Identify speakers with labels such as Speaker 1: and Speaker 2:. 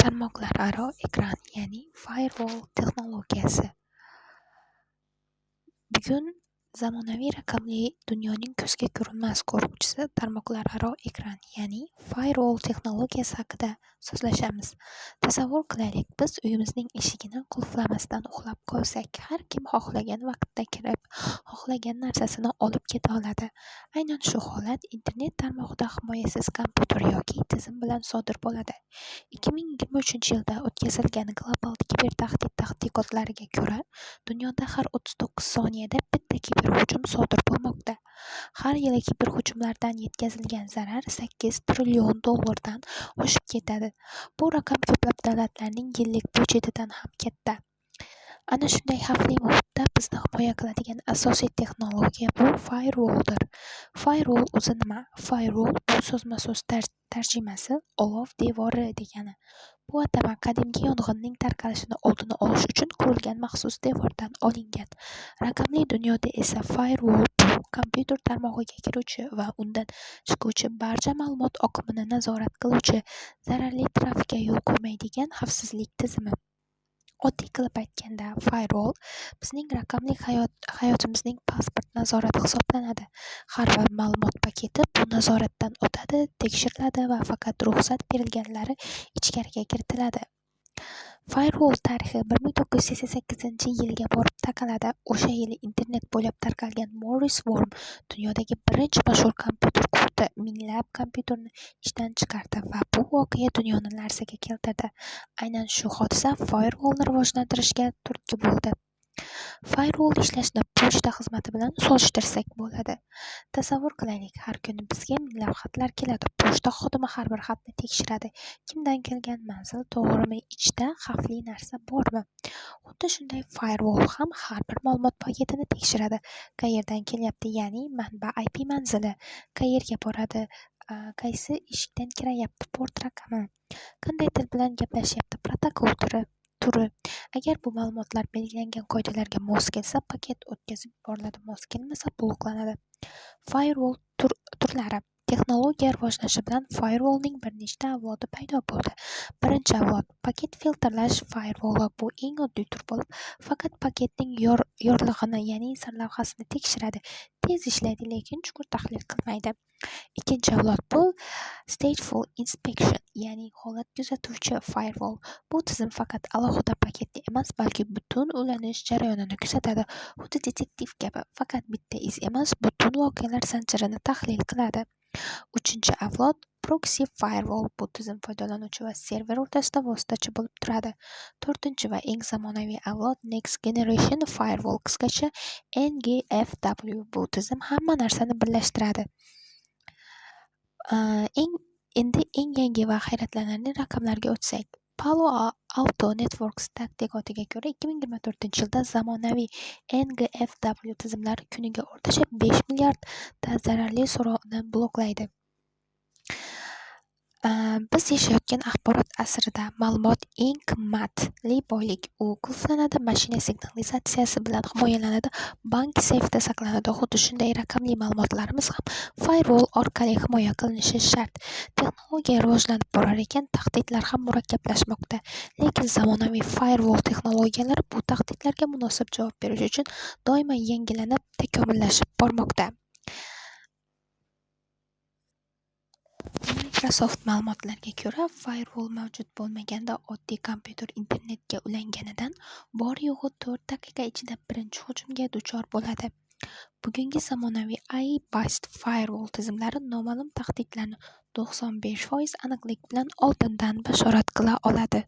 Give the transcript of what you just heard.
Speaker 1: Tarmoqlararo ekran, ya'ni firewall texnologiyasi. Bugun zamonaviy raqamli dunyoning ko'zga ko'rinmas qo'riqchisi tarmoqlararo ekran, ya'ni firewall texnologiyasi haqida so'zlashamiz. Tasavvur qilaylik, biz uyimizning eshigini qulflamasdan uxlab qolsak, har kim xohlagan vaqtda kirib, xohlagan narsasini olib keta oladi. Aynan shu holat internet tarmog'ida himoyasiz kompyuter yoki tizim bilan sodir bo'ladi. 2023-yilda o'tkazilgan global kibertahdid tadqiqotlariga ko'ra, dunyoda har 39 soniyada bitta kiberhujum sodir bo'lmoqda. Har yili kiberhujumlardan yetkazilgan zarar 8 trillion dollardan oshib ketadi. Bu raqam ko'plab davlatlarning yillik byudjetidan ham katta. Ana shunday xavfli muhitda bizni himoya qiladigan asosiy texnologiya bu firewalldir. Firewall o'zi nima? Firewall bu so'zma-so'z tarjimasi olov devori degani. Bu atama qadimgi yong'inning tarqalishini oldini olish uchun qurilgan maxsus devordan olingan. Raqamli dunyoda esa firewall bu kompyuter tarmog'iga kiruvchi va undan chiquvchi barcha ma'lumot oqimini nazorat qiluvchi, zararli trafikka yo'l qo'ymaydigan xavfsizlik tizimi. Oddiy qilib aytganda, firewall bizning raqamli hayotimizning pasport nazorati hisoblanadi. Har bir ma'lumot paketi bu nazoratdan o'tadi, tekshiriladi va faqat ruxsat berilganlari ichkariga kiritiladi. Firewall tarixi 1988-yilga borib taqaladi. O'sha yili internet bo'ylab tarqalgan Morris Worm dunyodagi birinchi mashhur kompyuter qurdi, minglab kompyuterni ishdan chiqardi va bu voqea dunyoni larzaga keltirdi. Aynan shu hodisa firewallni rivojlantirishga turtki bo'ldi. Firewall ishlashni pochta xizmati bilan solishtirsak bo'ladi. Tasavvur qilaylik, har kuni bizga minglab xatlar keladi. Pochta xodimi har bir xatni tekshiradi. Kimdan kelgan, manzil to'g'rimi, ichida xavfli narsa bormi? Xuddi shunday firewall ham har bir ma'lumot paketini tekshiradi. Qayerdan kelyapti, ya'ni manba IP manzili, qayerga boradi, qaysi eshikdan kiryapti, port raqami, qanday til bilan gaplashyapti, protokol turi. Agar bu ma'lumotlar belgilangan qoidalarga mos kelsa, paket o'tkazib yuboriladi, mos kelmasa bloklanadi. Firewall turlari. Texnologiya rivojlanishi bilan firewallning bir nechta avlodi paydo bo'ldi. Birinchi avlod paket filtrlash firewalli. Bu eng oddiy tur bo'lib, faqat paketning yorlig'ini, ya'ni sarlavhasini tekshiradi. Tez ishlaydi, lekin chuqur tahlil qilmaydi. Ikkinchi avlod bu stateful inspection, ya'ni holat kuzatuvchi firewall. Bu tizim faqat alohida paketni emas, balki butun ulanish jarayonini kuzatadi. Xuddi detektiv kabi, faqat bitta iz emas, butun voqealar zanjirini tahlil qiladi. Uchinchi avlod proxy firewall. Bu tizim foydalanuvchi va server o'rtasida vositachi bo'lib turadi. To'rtinchi va eng zamonaviy avlod Next Generation Firewall, qisqacha NGFW. Bu tizim hamma narsani birlashtiradi. Endi eng yangi va hayratlanarli raqamlarga o'tsak, Palo Alto Networks tadqiqotiga ko'ra, 2024-yilda zamonaviy NGFW tizimlari kuniga o'rtacha 5 milliardta zararli so'rovni bloklaydi. Biz yashayotgan axborot asrida ma'lumot eng qimmatli boylik. U qulflanadi, mashina signalizatsiyasi bilan himoyalanadi, bank seyfida saqlanadi. Xuddi shunday raqamli ma'lumotlarimiz ham firewall orqali himoya qilinishi shart. Texnologiya rivojlanib borar ekan, tahdidlar ham murakkablashmoqda. Lekin zamonaviy firewall texnologiyalari bu tahdidlarga munosib javob berish uchun doimo yangilanib, takomillashib bormoqda. Microsoft ma'lumotlariga ko'ra, firewall mavjud bo'lmaganda oddiy kompyuter internetga ulanganidan bor-yo'g'i 4 daqiqa ichida birinchi hujumga duchor bo'ladi. Bugungi zamonaviy AI-based firewall tizimlari noma'lum tahdidlarni 95% aniqlik bilan oldindan bashorat qila oladi.